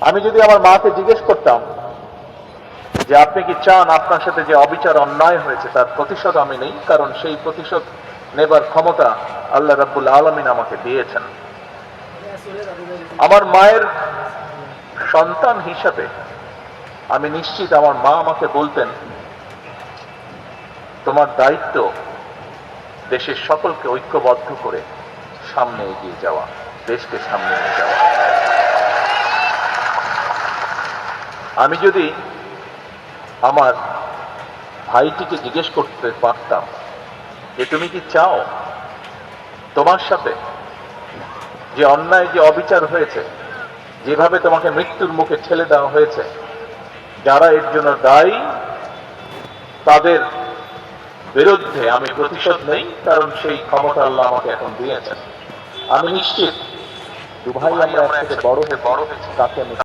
আমি যদি আমার মাকে জিজ্ঞেস করতাম যে আপনি কি চান আপনার সাথে যে অবিচার অন্যায় হয়েছে তার প্রতিশোধ আমি নেই, কারণ সেই প্রতিশোধ নেবার ক্ষমতা আল্লাহ রাব্বুল আলামিন আমাকে দিয়েছেন। আমার মায়ের সন্তান হিসাবে আমি নিশ্চিত আমার মা আমাকে বলতেন, তোমার দায়িত্ব দেশের সকলকে ঐক্যবদ্ধ করে সামনে এগিয়ে যাওয়া, দেশকে সামনে নিয়ে যাওয়া। আমি যদি আমার ভাইটিকে জিজ্ঞেস করতে পারতাম যে তুমি কি চাও তোমার সাথে যে অন্যায় যে অবিচার হয়েছে, যেভাবে তোমাকে মৃত্যুর মুখে ঠেলে দেওয়া হয়েছে, যারা এর জন্য দায়ী তাদের বিরুদ্ধে আমি প্রতিশোধ নেই, কারণ সেই ক্ষমতা আল্লাহ আমাকে এখন দিয়েছেন। আমি নিশ্চিত দুভাই আমরা একসাথে বড় হয়েছি, তাকে আমি